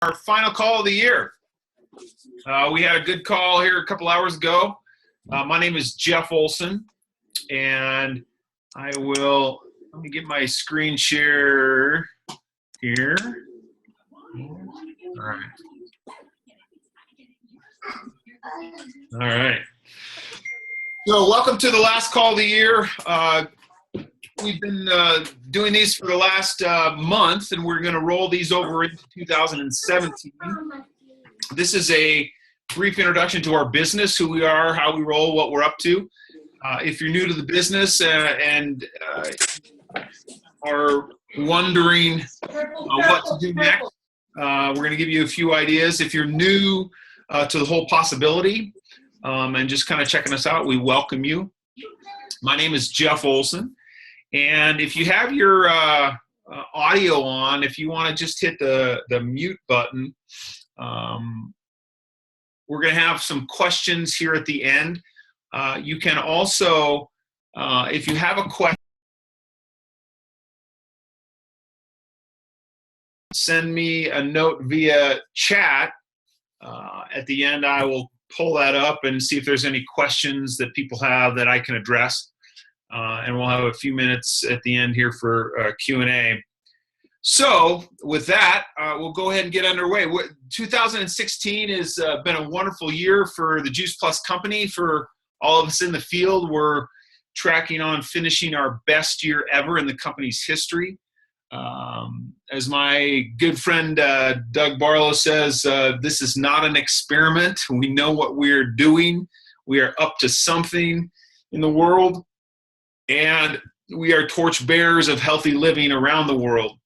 Our final call of the year. We had a good call here a couple hours ago. My name is Jeff Olson, and let me get my screen share here. All right. All right. So welcome to the last call of the year. We've been doing these for the last month, and we're going to roll these over into 2017. This is a brief introduction to our business, who we are, how we roll, what we're up to. If you're new to the business and are wondering what to do next, we're going to give you a few ideas. If you're new to the whole possibility and just kind of checking us out, we welcome you. My name is Jeff Olson. And if you have your audio on, if you want to just hit the mute button, we're going to have some questions here at the end. You can also, if you have a question, send me a note via chat. At the end, I will pull that up and see if there's any questions that people have that I can address. And we'll have a few minutes at the end here for Q&A. So with that, we'll go ahead and get underway. 2016 has been a wonderful year for the Juice Plus company. For all of us in the field, we're tracking on finishing our best year ever in the company's history. As my good friend Doug Barlow says, this is not an experiment. We know what we're doing. We are up to something in the world. And we are torchbearers of healthy living around the world.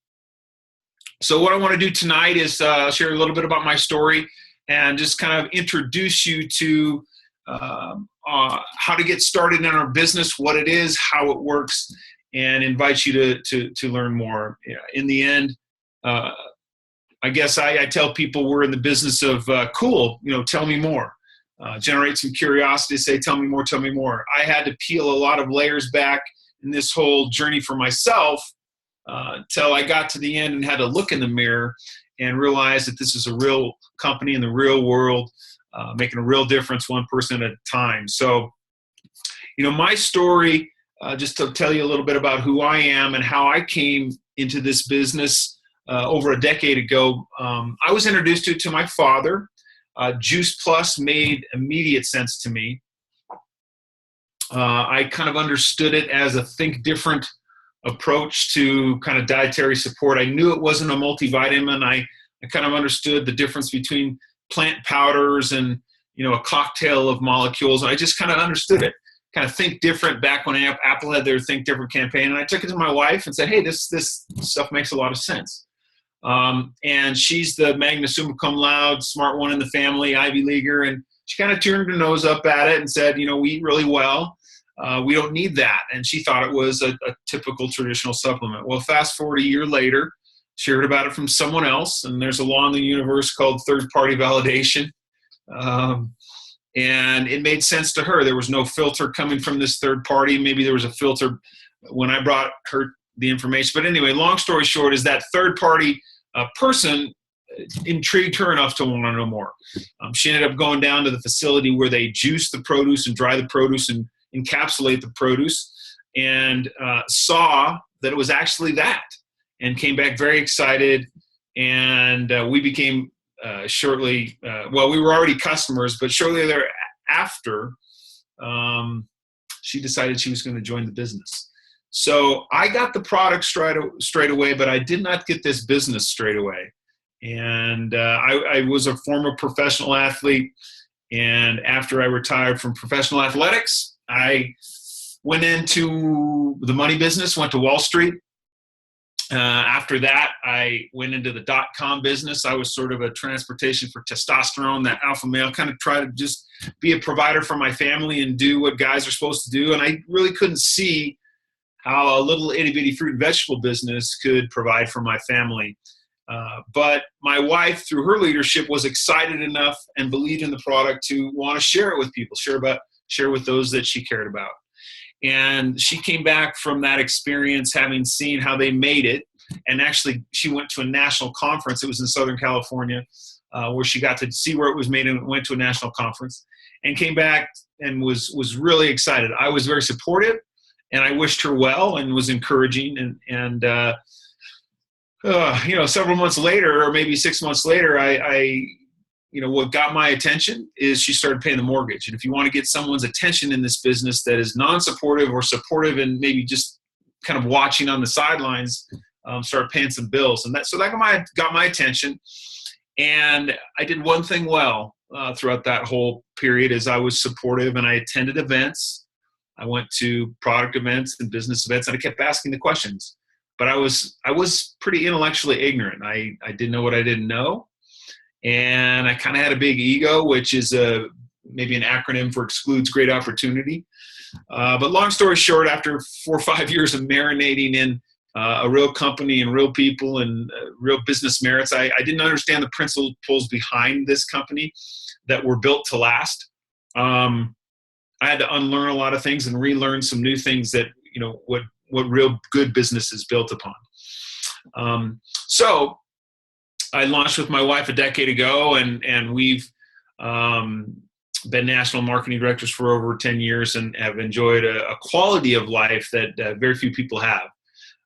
So what I want to do tonight is share a little bit about my story and just kind of introduce you to how to get started in our business, what it is, how it works, and invite you to learn more. In the end, I guess I tell people we're in the business of cool, tell me more. Generate some curiosity, say, tell me more, tell me more. I had to peel a lot of layers back in this whole journey for myself till I got to the end and had to look in the mirror and realize that this is a real company in the real world, making a real difference one person at a time. So, my story, just to tell you a little bit about who I am and how I came into this business over a decade ago. I was introduced to my father. Juice Plus made immediate sense to me. I kind of understood it as a think different approach to kind of dietary support. I knew it wasn't a multivitamin. I kind of understood the difference between plant powders and, a cocktail of molecules. I just kind of understood it. Kind of think different back when Apple had their Think Different campaign. And I took it to my wife and said, hey, this stuff makes a lot of sense. And she's the magna summa cum laude, smart one in the family, Ivy Leaguer, and she kind of turned her nose up at it and said, we eat really well. We don't need that. And she thought it was a typical traditional supplement. Well, fast forward a year later, she heard about it from someone else, and there's a law in the universe called third-party validation. And it made sense to her. There was no filter coming from this third party. Maybe there was a filter when I brought her the information. But anyway, long story short is that third-party person intrigued her enough to want to know more. She ended up going down to the facility where they juice the produce and dry the produce and encapsulate the produce, and saw that it was actually that, and came back very excited. And we became shortly, we were already customers, but shortly thereafter, she decided she was going to join the business. So I got the product straight away, but I did not get this business straight away. And I was a former professional athlete. And after I retired from professional athletics, I went into the money business, went to Wall Street. After that, I went into the .com business. I was sort of a transportation for testosterone, that alpha male, kind of try to just be a provider for my family and do what guys are supposed to do. And I really couldn't see how a little itty-bitty fruit and vegetable business could provide for my family. But my wife, through her leadership, was excited enough and believed in the product to want to share it with people, share with those that she cared about. And she came back from that experience having seen how they made it And actually, she went to a national conference. It was in Southern California, where she got to see where it was made and went to a national conference and came back and was really excited. I was very supportive, and I wished her well and was encouraging. Several months later, or maybe 6 months later, what got my attention is she started paying the mortgage. And if you want to get someone's attention in this business that is non-supportive or supportive and maybe just kind of watching on the sidelines, start paying some bills. And that got my attention. And I did one thing well throughout that whole period is I was supportive and I attended events. I went to product events and business events, and I kept asking the questions. But I was pretty intellectually ignorant. I didn't know what I didn't know. And I kind of had a big ego, which is maybe an acronym for excludes great opportunity. But long story short, after 4 or 5 years of marinating in a real company and real people and real business merits, I didn't understand the principles behind this company that were built to last. I had to unlearn a lot of things and relearn some new things that, what real good business is built upon. So I launched with my wife a decade ago, and we've been national marketing directors for over 10 years and have enjoyed a quality of life that very few people have.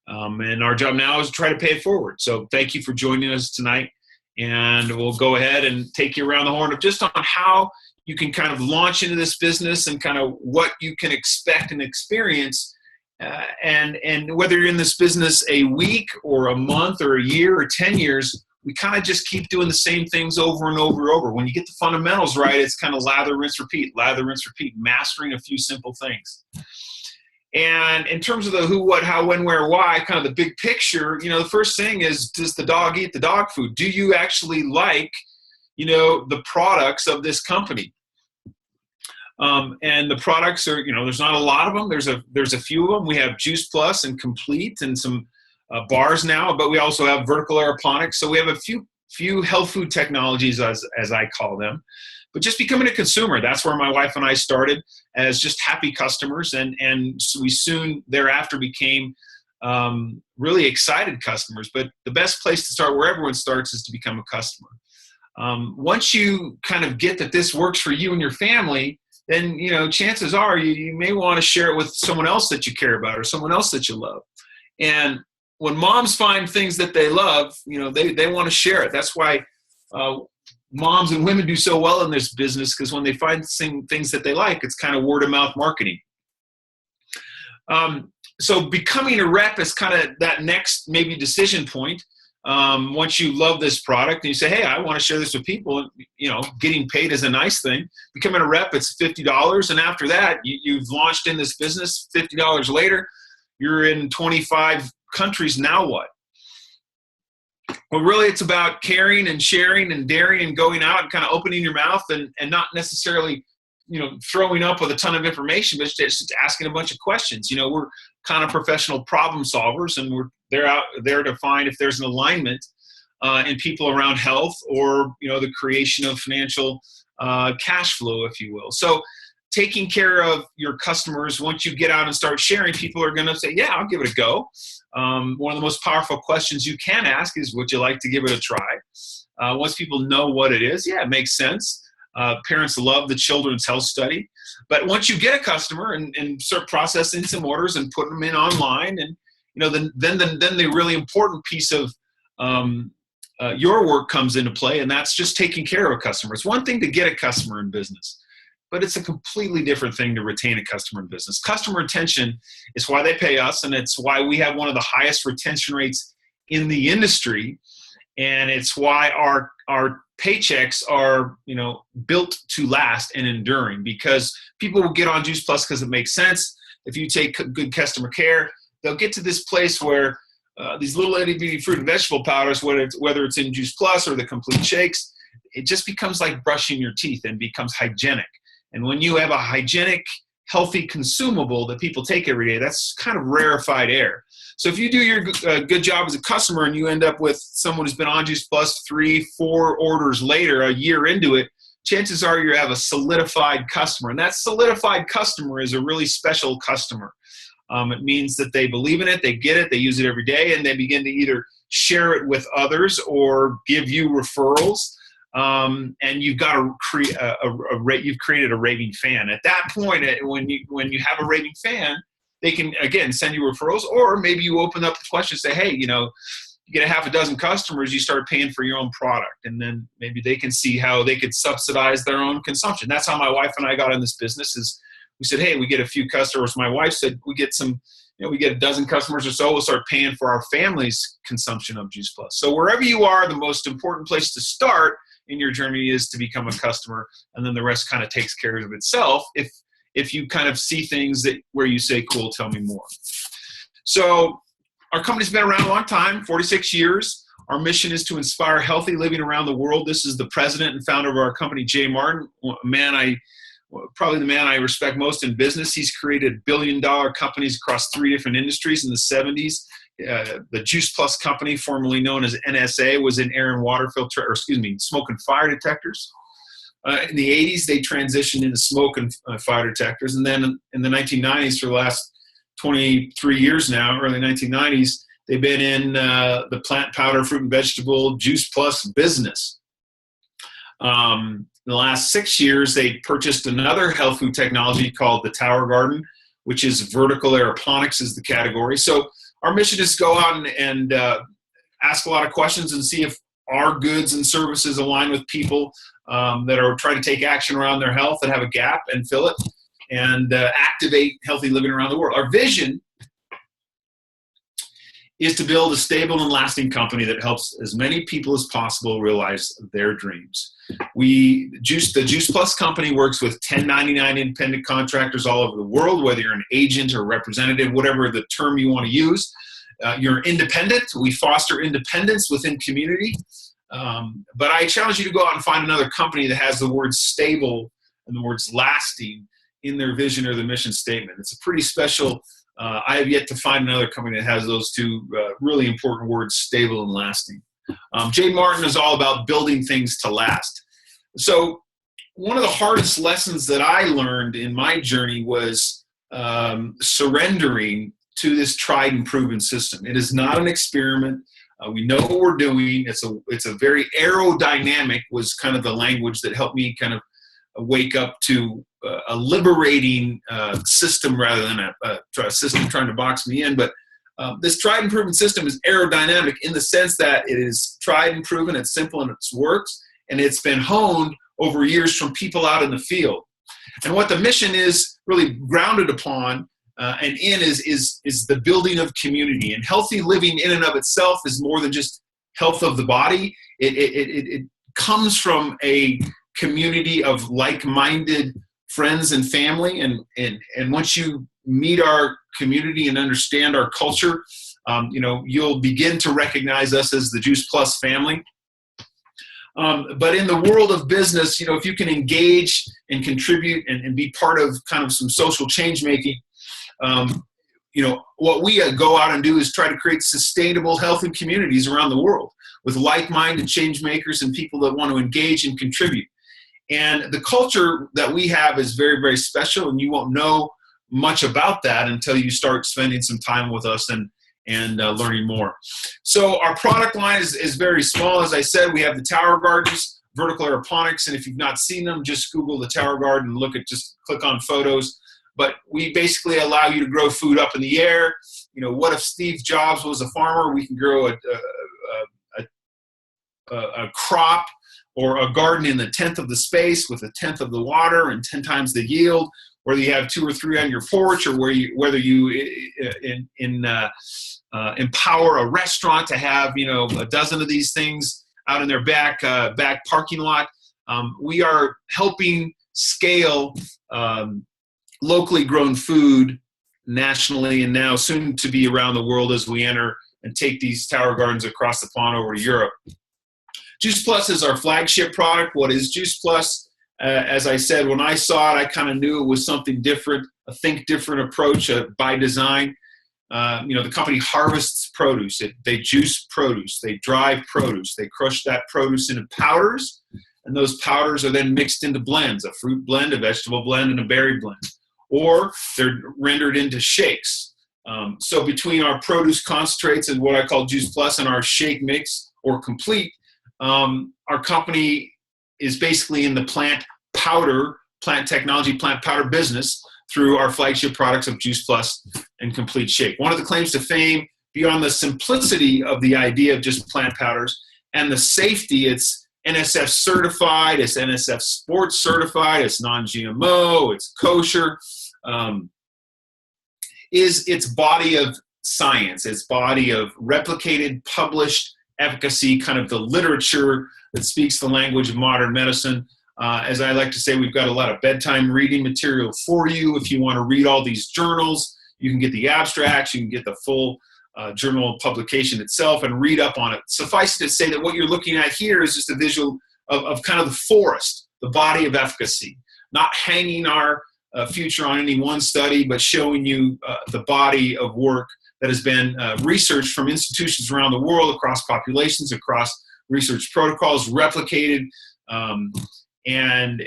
And our job now is to try to pay it forward. So thank you for joining us tonight. And we'll go ahead and take you around the horn of just on how you can kind of launch into this business and kind of what you can expect and experience. And whether you're in this business a week or a month or a year or 10 years, we kind of just keep doing the same things over and over and over. When you get the fundamentals right, it's kind of lather, rinse, repeat, mastering a few simple things. And in terms of the who, what, how, when, where, why, kind of the big picture, the first thing is, does the dog eat the dog food? Do you actually like, the products of this company? And the products are, there's not a lot of them. There's a few of them. We have Juice Plus and Complete and some bars now, but we also have vertical aeroponics. So we have a few health food technologies, as I call them. But just becoming a consumer, that's where my wife and I started as just happy customers. And we soon thereafter became really excited customers. But the best place to start, where everyone starts, is to become a customer. Once you kind of get that this works for you and your family, then, chances are you may want to share it with someone else that you care about or someone else that you love. And when moms find things that they love, they want to share it. That's why moms and women do so well in this business, because when they find things that they like, it's kind of word of mouth marketing. So becoming a rep is kind of that next maybe decision point. Once you love this product and you say, hey, I want to share this with people, getting paid is a nice thing. Becoming a rep, it's $50. And after that, you've launched in this business. $50 later, you're in 25 countries. Now what? Well, really, it's about caring and sharing and daring and going out and kind of opening your mouth and not necessarily, throwing up with a ton of information, but just asking a bunch of questions. We're kind of professional problem solvers, and they're out there to find if there's an alignment in people around health or, the creation of financial cash flow, if you will. So taking care of your customers, once you get out and start sharing, people are going to say, yeah, I'll give it a go. One of the most powerful questions you can ask is, would you like to give it a try? Once people know what it is, yeah, it makes sense. Parents love the children's health study. But once you get a customer and start processing some orders and putting them in online, and then the really important piece of your work comes into play, and that's just taking care of a customer. It's one thing to get a customer in business, but it's a completely different thing to retain a customer in business. Customer retention is why they pay us, and it's why we have one of the highest retention rates in the industry, and it's why our paychecks are built to last and enduring, because people will get on Juice Plus because it makes sense. If you take good customer care, they'll get to this place where these little itty-bitty fruit and vegetable powders, whether it's in Juice Plus or the Complete Shakes, it just becomes like brushing your teeth and becomes hygienic. And when you have a hygienic, healthy consumable that people take every day, that's kind of rarefied air. So if you do your good job as a customer and you end up with someone who's been on Juice Plus 3-4 orders later, a year into it, chances are you have a solidified customer. And that solidified customer is a really special customer. It means that they believe in it, they get it, they use it every day, and they begin to either share it with others or give you referrals. And you've got to create you've created a raving fan. At that point, when you have a raving fan, they can again send you referrals, or maybe you open up the question, say, hey, you get a half a dozen customers, you start paying for your own product, and then maybe they can see how they could subsidize their own consumption. That's how my wife and I got in this business. Is we said, hey, we get a few customers. My wife said we get a dozen customers or so, we'll start paying for our family's consumption of Juice Plus. So wherever you are, the most important place to start in your journey is to become a customer, and then the rest kind of takes care of itself if you kind of see things where you say, cool, tell me more. So our company's been around a long time, 46 years. Our mission is to inspire healthy living around the world. This is the president and founder of our company, Jay Martin, probably the man I respect most in business. He's created billion-dollar companies across 3 different industries in the 70s. The Juice Plus company, formerly known as NSA, was in air and water smoke and fire detectors. In the 80s, they transitioned into smoke and fire detectors. And then in the 1990s, for the last 23 years now, early 1990s, they've been in the plant powder, fruit and vegetable, Juice Plus business. In the last 6 years, they purchased another health food technology called the Tower Garden, which is vertical aeroponics is the category. So our mission is to go out and ask a lot of questions and see if our goods and services align with people that are trying to take action around their health that have a gap and fill it, and activate healthy living around the world. Our vision is to build a stable and lasting company that helps as many people as possible realize their dreams. The Juice Plus company works with 1099 independent contractors all over the world, whether you're an agent or representative, whatever the term you want to use. You're independent. We foster independence within community. But I challenge you to go out and find another company that has the words stable and the words lasting in their vision or the mission statement. It's a pretty special. I have yet to find another company that has those two really important words, stable and lasting. Jay Martin is all about building things to last. So one of the hardest lessons that I learned in my journey was surrendering to this tried and proven system. It is not an experiment. We know what we're doing. It's a very aerodynamic was kind of the language that helped me kind of wake up to a liberating system rather than a system trying to box me in. But this tried and proven system is aerodynamic in the sense that it is tried and proven, it's simple and it works, and it's been honed over years from people out in the field. And what the mission is really grounded upon and in is the building of community. And healthy living in and of itself is more than just health of the body. It comes from a community of like-minded friends and family, and once you meet our community and understand our culture, you'll begin to recognize us as the Juice Plus family. But in the world of business, if you can engage and contribute and be part of kind of some social change making, what we go out and do is try to create sustainable, healthy communities around the world with like-minded change makers and people that want to engage and contribute. And the culture that we have is very, very special, and you won't know much about that until you start spending some time with us and learning more. So our product line is very small. As I said, we have the Tower Gardens, vertical aeroponics, and if you've not seen them, just Google the Tower Garden and just click on photos. But we basically allow you to grow food up in the air. What if Steve Jobs was a farmer? We can grow a crop or a garden in the 10th of the space with a 10th of the water and 10 times the yield, whether you have 2 or 3 on your porch, or whether you empower a restaurant to have a dozen of these things out in their back parking lot. We are helping scale locally grown food nationally, and now soon to be around the world as we enter and take these Tower Gardens across the pond over to Europe. Juice Plus is our flagship product. What is Juice Plus? As I said, when I saw it, I kind of knew it was something different, a think different approach by design. The company harvests produce. They juice produce. They dry produce. They crush that produce into powders, and those powders are then mixed into blends, a fruit blend, a vegetable blend, and a berry blend. Or they're rendered into shakes. So between our produce concentrates and what I call Juice Plus and our shake mix or complete, our company is basically in the plant technology, plant powder business through our flagship products of Juice Plus and Complete Shake. One of the claims to fame, beyond the simplicity of the idea of just plant powders and the safety, it's NSF certified, it's NSF sports certified, it's non-GMO, it's kosher, is its body of science, its body of replicated, published efficacy, kind of the literature that speaks the language of modern medicine. As I like to say, we've got a lot of bedtime reading material for you. If you want to read all these journals, you can get the abstracts, you can get the full journal publication itself and read up on it. Suffice it to say that what you're looking at here is just a visual of kind of the forest, the body of efficacy, not hanging our future on any one study, but showing you the body of work that has been researched from institutions around the world, across populations, across research protocols, replicated, and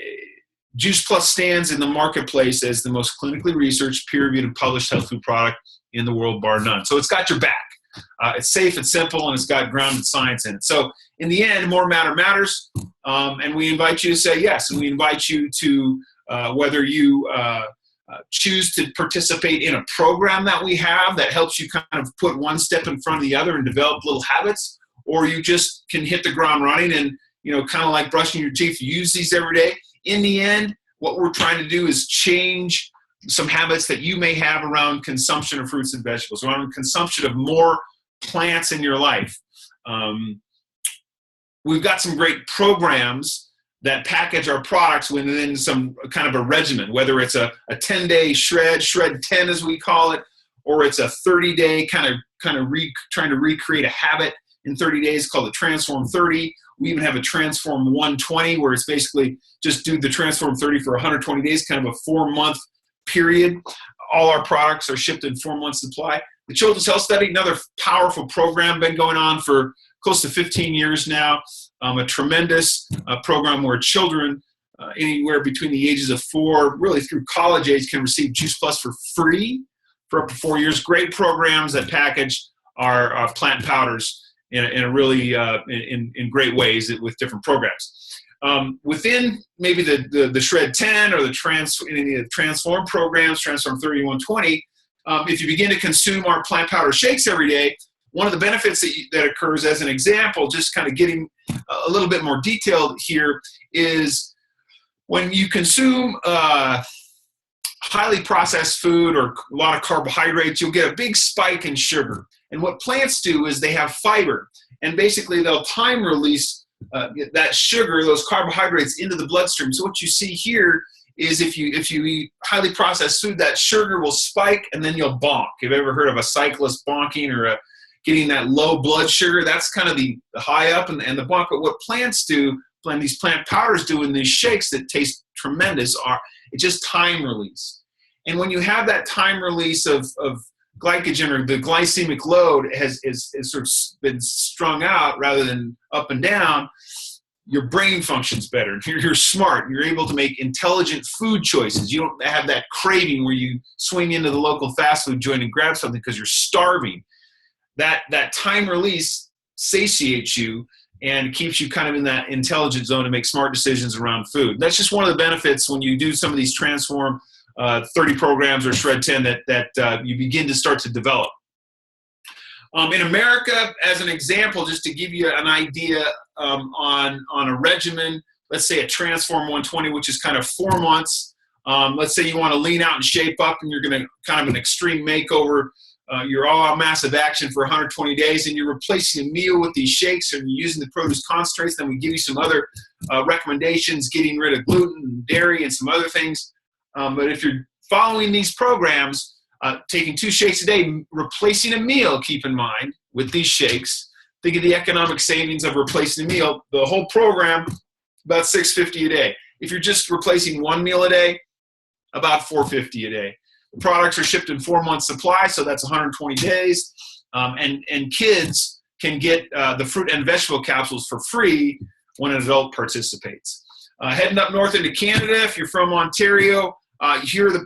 Juice Plus stands in the marketplace as the most clinically researched, peer-reviewed, and published health food product in the world, bar none. So it's got your back. It's safe, it's simple, and it's got grounded science in it. So in the end, more matters, and we invite you to say yes, and we invite you to, whether you choose to participate in a program that we have that helps you kind of put one step in front of the other and develop little habits, or you just can hit the ground running and, kind of like brushing your teeth, use these every day. In the end, what we're trying to do is change some habits that you may have around consumption of fruits and vegetables, around consumption of more plants in your life. We've got some great programs that package our products within some kind of a regimen, whether it's a 10-day shred 10 as we call it, or it's a 30-day kind of trying to recreate a habit in 30 days called the Transform 30. We even have a Transform 120 where it's basically just do the Transform 30 for 120 days, kind of a 4-month period. All our products are shipped in 4 months supply. The Children's Health Study, another powerful program, been going on for close to 15 years now. A tremendous program where children anywhere between the ages of 4, really through college age, can receive Juice Plus for free for up to 4 years. Great programs that package our plant powders in a really in great ways with different programs. Within maybe the Shred 10 or the Transform programs, Transform 30, 120, if you begin to consume our plant powder shakes every day, one of the benefits that occurs, as an example, just kind of getting a little bit more detailed here, is when you consume highly processed food or a lot of carbohydrates, you'll get a big spike in sugar. And what plants do is they have fiber, and basically they'll time release that sugar, those carbohydrates, into the bloodstream. So what you see here is if you eat highly processed food, that sugar will spike and then you'll bonk. Have you ever heard of a cyclist bonking or getting that low blood sugar? That's kind of the high up and the bonk. But what plants do, and these plant powders do in these shakes that taste tremendous, it's just time release. And when you have that time release of glycogen, or the glycemic load has sort of been strung out rather than up and down, your brain functions better. You're smart. You're able to make intelligent food choices. You don't have that craving where you swing into the local fast food joint and grab something because you're starving. That time release satiates you and keeps you kind of in that intelligent zone to make smart decisions around food. That's just one of the benefits when you do some of these Transform 30 programs or Shred 10 that you begin to start to develop. In America, as an example, just to give you an idea on a regimen, let's say a Transform 120, which is kind of 4 months. Let's say you want to lean out and shape up and you're going to kind of an extreme makeover. You're all out massive action for 120 days and you're replacing a meal with these shakes and you're using the produce concentrates. Then we give you some other recommendations, getting rid of gluten and dairy and some other things. But if you're following these programs, taking 2 shakes a day, replacing a meal, keep in mind, with these shakes, think of the economic savings of replacing a meal. The whole program, about $650 a day. If you're just replacing 1 meal a day, about $450 a day. The products are shipped in 4 months supply, so that's 120 days. And kids can get the fruit and vegetable capsules for free when an adult participates. Heading up north into Canada, if you're from Ontario, here are the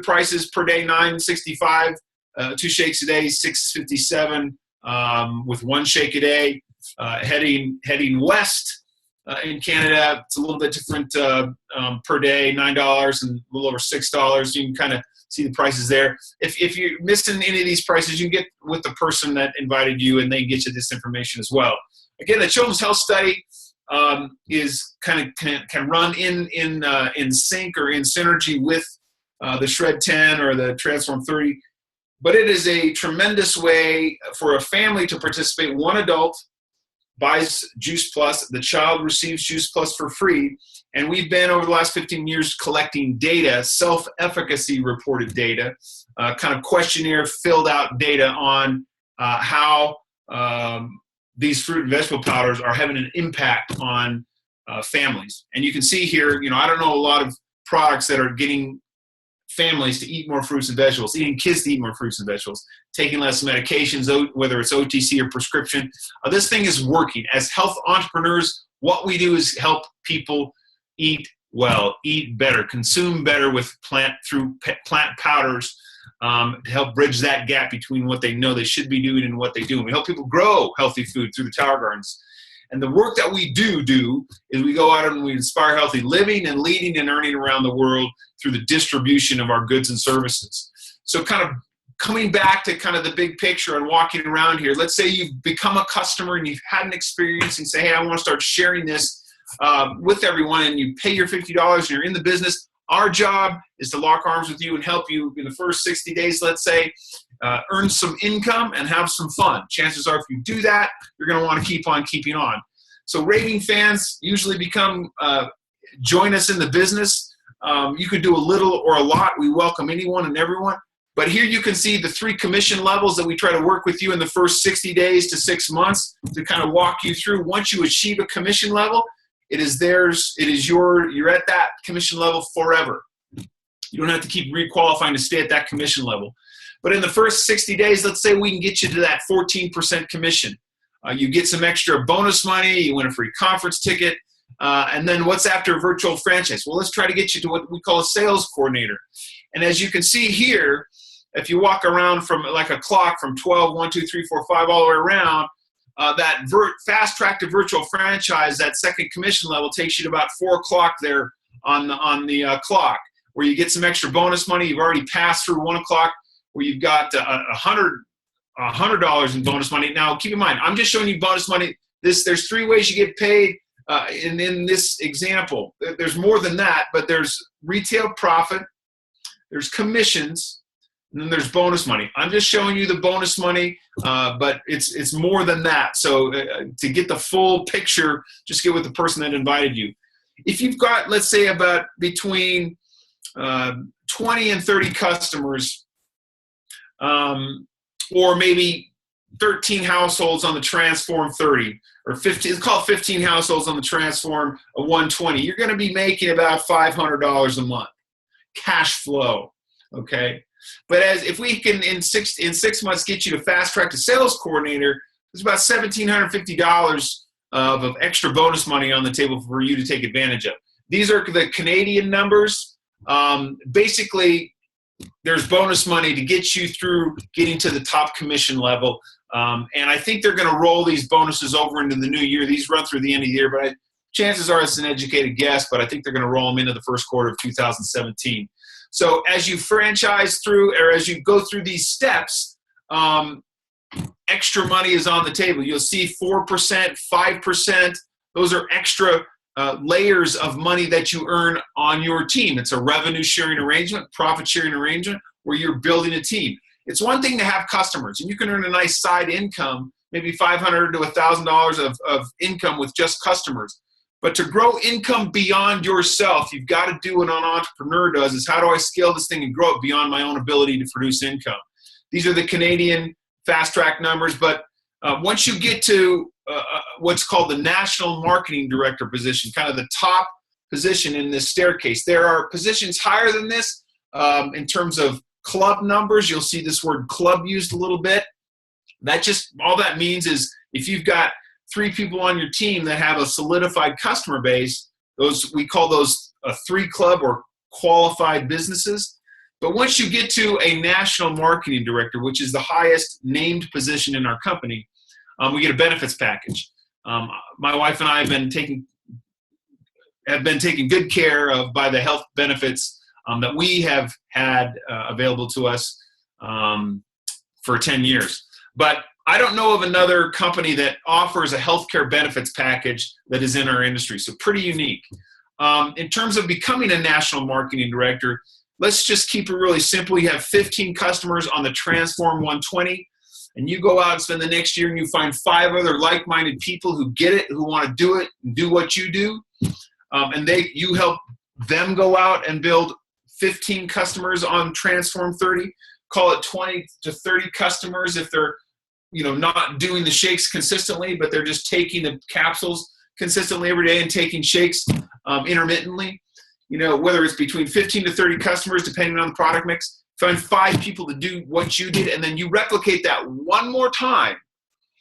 prices per day, $9.65 2 shakes a day, 657 with 1 shake a day. Heading west in Canada, it's a little bit different per day, $9 and a little over $6. You can kind of see the prices there. If you're missing any of these prices, you can get with the person that invited you, and they can get you this information as well. Again, the Children's Health Study is can run in sync or in synergy with the Shred 10 or the Transform 30, but it is a tremendous way for a family to participate. One adult buys Juice Plus, the child receives Juice Plus for free, and we've been over the last 15 years collecting data, self-efficacy reported data, kind of questionnaire filled out data on how these fruit and vegetable powders are having an impact on families. And you can see here, I don't know a lot of products that are getting families to eat more fruits and vegetables, eating kids to eat more fruits and vegetables, taking less medications, whether it's OTC or prescription. This thing is working. As health entrepreneurs, what we do is help people eat well, eat better, consume better with plant powders to help bridge that gap between what they know they should be doing and what they do. And we help people grow healthy food through the Tower Gardens. And the work that we do is we go out and we inspire healthy living and leading and earning around the world through the distribution of our goods and services. So kind of coming back to kind of the big picture and walking around here, let's say you've become a customer and you've had an experience and say, hey, I want to start sharing this with everyone, and you pay your $50 and you're in the business. Our job is to lock arms with you and help you in the first 60 days, let's say, earn some income and have some fun. Chances are if you do that, you're going to want to keep on keeping on. So raving fans usually join us in the business. You could do a little or a lot. We welcome anyone and everyone. But here you can see the 3 commission levels that we try to work with you in the first 60 days to 6 months to kind of walk you through. Once you achieve a commission level, it is theirs. You're at that commission level forever. You don't have to keep requalifying to stay at that commission level. But in the first 60 days, let's say we can get you to that 14% commission. You get some extra bonus money. You win a free conference ticket. And then what's after a virtual franchise? Well, let's try to get you to what we call a sales coordinator. And as you can see here, if you walk around from like a clock from 12, 1, 2, 3, 4, 5, all the way around, that fast track to virtual franchise, that second commission level takes you to about 4 o'clock there on the clock, where you get some extra bonus money. You've already passed through 1 o'clock, where you've got $100 in bonus money. Now, keep in mind, I'm just showing you bonus money. There's 3 ways you get paid in this example. There's more than that, but there's retail profit, there's commissions, and then there's bonus money. I'm just showing you the bonus money, but it's more than that. So to get the full picture, just get with the person that invited you. If you've got, let's say, about between 20 and 30 customers, or maybe 13 households on the Transform 30, or 15, it's called 15 households on the Transform 120, you're going to be making about $500 a month cash flow, okay? But if we can in six months get you to fast track to sales coordinator, there's about $1,750 of extra bonus money on the table for you to take advantage of. These are the Canadian numbers. Basically, there's bonus money to get you through getting to the top commission level. And I think they're going to roll these bonuses over into the new year. These run through the end of the year, but chances are it's an educated guess, but I think they're going to roll them into the first quarter of 2017. So as you franchise through, or as you go through these steps, extra money is on the table. You'll see 4%, 5%. Those are extra layers of money that you earn on your team. It's a revenue sharing arrangement, profit sharing arrangement, where you're building a team. It's one thing to have customers, and you can earn a nice side income, maybe $500 to $1,000 of income with just customers. But to grow income beyond yourself, you've got to do what an entrepreneur does, is how do I scale this thing and grow it beyond my own ability to produce income? These are the Canadian fast track numbers, but once you get to what's called the National Marketing Director position, kind of the top position in this staircase, there are positions higher than this in terms of club numbers. You'll see this word club used a little bit. That just, all that means is if you've got 3 people on your team that have a solidified customer base, we call those a 3 club or qualified businesses. But once you get to a national marketing director, which is the highest named position in our company, we get a benefits package. My wife and I have been taken good care of by the health benefits that we have had available to us for 10 years. But I don't know of another company that offers a healthcare benefits package that is in our industry. So pretty unique. In terms of becoming a national marketing director, let's just keep it really simple. You have 15 customers on the Transform 120, and you go out and spend the next year and you find 5 other like-minded people who get it, who want to do it and do what you do. And you help them go out and build 15 customers on Transform 30. Call it 20 to 30 customers if they're not doing the shakes consistently, but they're just taking the capsules consistently every day and taking shakes intermittently. Whether it's between 15 to 30 customers, depending on the product mix, find 5 people to do what you did, and then you replicate that one more time.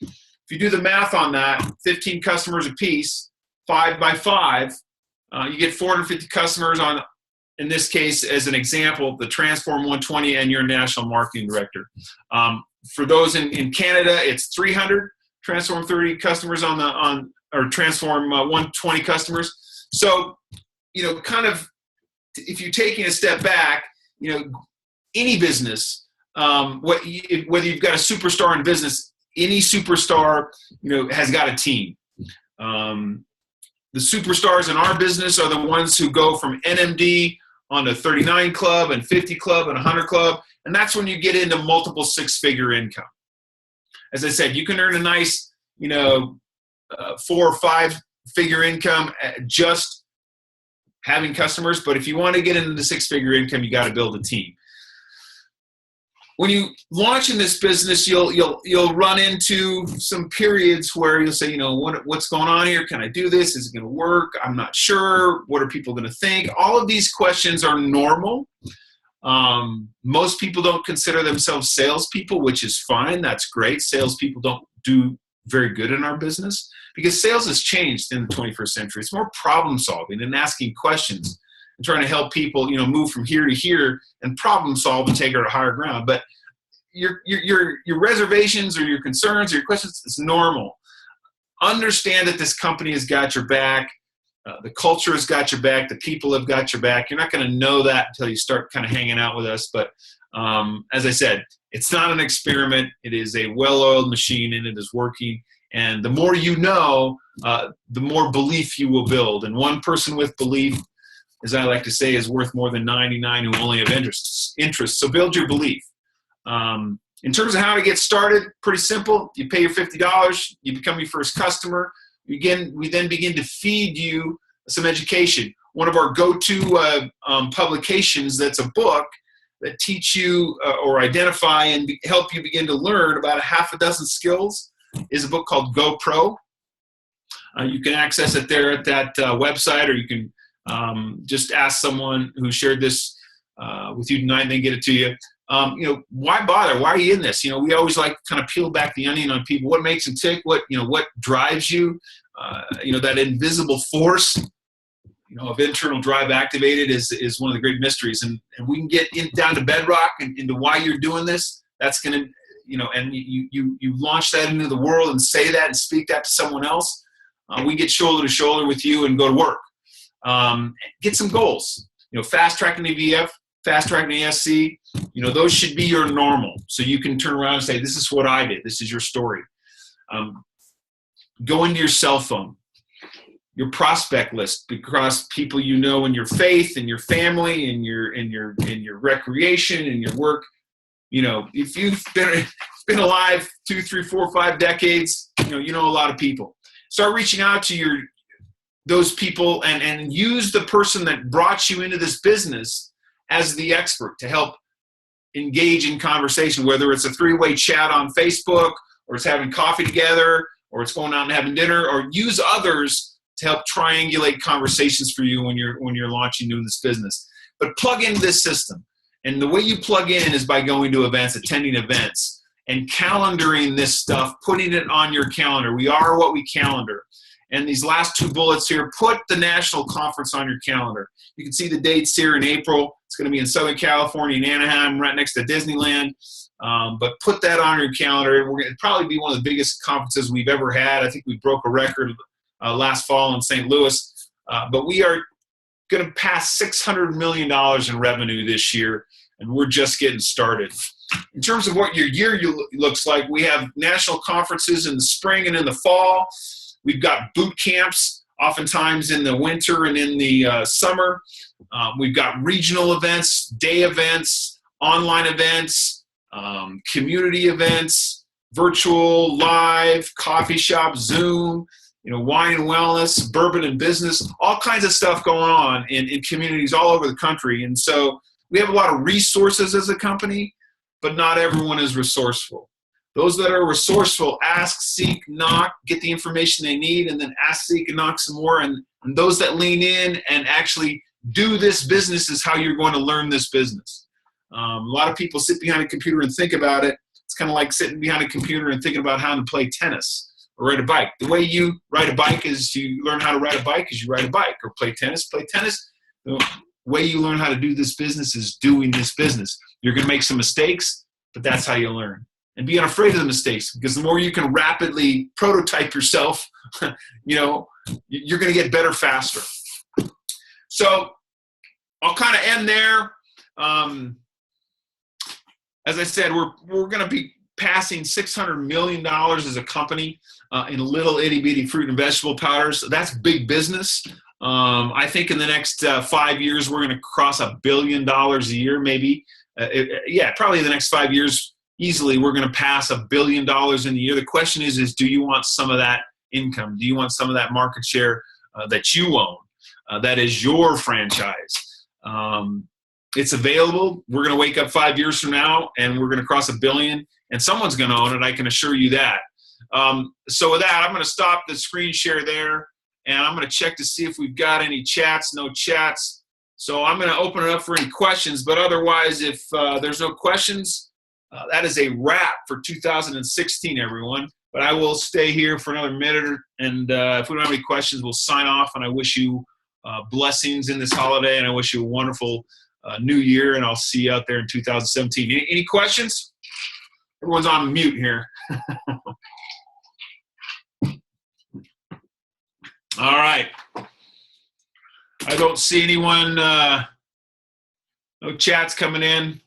If you do the math on that, 15 customers a piece, 5 by 5, you get 450 customers on, in this case, as an example, the Transform 120 and your national marketing director. For those in Canada, it's 300 Transform 30 customers or Transform 120 customers. So, kind of, if you're taking a step back, any business, whether you've got a superstar in business, any superstar, has got a team. The superstars in our business are the ones who go from NMD on a 39 club and 50 club and 100 club. And that's when you get into multiple 6-figure income. As I said, you can earn a nice, 4 or 5-figure income just having customers. But if you want to get into the 6-figure income, you got to build a team. When you launch in this business, you'll run into some periods where you'll say, what's going on here? Can I do this? Is it going to work? I'm not sure. What are people going to think? All of these questions are normal. Most people don't consider themselves salespeople, which is fine. That's great. Salespeople don't do very good in our business because sales has changed in the 21st century. It's more problem solving and asking questions and trying to help people, move from here to here and problem solve and take it to higher ground. But your reservations or your concerns or your questions, it's normal. Understand that this company has got your back. The culture has got your back. The people have got your back. You're not going to know that until you start kind of hanging out with us. But as I said, it's not an experiment. It is a well-oiled machine, and it is working. And the more you know, the more belief you will build. And one person with belief, as I like to say, is worth more than 99 who only have interest. So build your belief. In terms of how to get started, pretty simple. You pay your $50. You become your first customer. We then begin to feed you some education. One of our go-to publications that's a book that teach you or identify and help you begin to learn about a half a dozen skills is a book called Go Pro. You can access it there at that website, or you can just ask someone who shared this with you tonight and they get it to you. Why bother? Why are you in this? We always like to kind of peel back the onion on people. What makes them tick? What drives you? That invisible force, of internal drive activated is one of the great mysteries. And we can get down to bedrock and into why you're doing this. That's going to, and you launch that into the world and say that and speak that to someone else. We get shoulder to shoulder with you and go to work. Get some goals. Fast tracking the VF, fast tracking the SC. Those should be your normal. So you can turn around and say, this is what I did. This is your story. Go into your cell phone, your prospect list, across people in your faith, in your family, in your recreation, in your work. If you've been alive 2, 3, 4, 5 decades, you know a lot of people. Start reaching out to those people and use the person that brought you into this business as the expert to help engage in conversation, whether it's a 3-way chat on Facebook, or it's having coffee together, or it's going out and having dinner, or use others to help triangulate conversations for you when you're launching new in this business. But plug into this system. And the way you plug in is by going to events, attending events, and calendaring this stuff, putting it on your calendar. We are what we calendar. And these last 2 bullets here, put the national conference on your calendar. You can see the dates here in April. It's going to be in Southern California, in Anaheim, right next to Disneyland. But put that on your calendar. We're going to probably be one of the biggest conferences we've ever had. I think we broke a record last fall in St. Louis. But we are going to pass $600 million in revenue this year, and we're just getting started. In terms of what your year looks like, we have national conferences in the spring and in the fall. We've got boot camps, oftentimes in the winter and in the summer. We've got regional events, day events, online events, community events, virtual, live, coffee shop, Zoom, wine and wellness, bourbon and business, all kinds of stuff going on in communities all over the country. And so we have a lot of resources as a company, but not everyone is resourceful. Those that are resourceful ask, seek, knock, get the information they need, and then ask, seek, and knock some more. And those that lean in and actually do this business is how you're going to learn this business. A lot of people sit behind a computer and think about it. It's kind of like sitting behind a computer and thinking about how to play tennis or ride a bike. The way you ride a bike is you learn how to ride a bike is you ride a bike, or play tennis. Play tennis. The way you learn how to do this business is doing this business. You're going to make some mistakes, but that's how you learn. And be unafraid of the mistakes, because the more you can rapidly prototype yourself, you're going to get better faster. So I'll kind of end there. As I said, we're going to be passing $600 million as a company in little itty bitty fruit and vegetable powders. That's big business. I think in the next 5 years, we're going to cross $1 billion a year, maybe. Probably in the next 5 years, easily, we're going to pass $1 billion in a year. The question is do you want some of that income? Do you want some of that market share that you own? That is your franchise. It's available. We're going to wake up 5 years from now, and we're going to cross $1 billion, and someone's going to own it. I can assure you that. So with that, I'm going to stop the screen share there, and I'm going to check to see if we've got any chats. No chats. So I'm going to open it up for any questions. But otherwise, if there's no questions, that is a wrap for 2016, everyone. But I will stay here for another minute, and if we don't have any questions, we'll sign off. And I wish you blessings in this holiday, and I wish you a wonderful new year, and I'll see you out there in 2017. Any questions? Everyone's on mute here. All right. I don't see anyone, no chats coming in.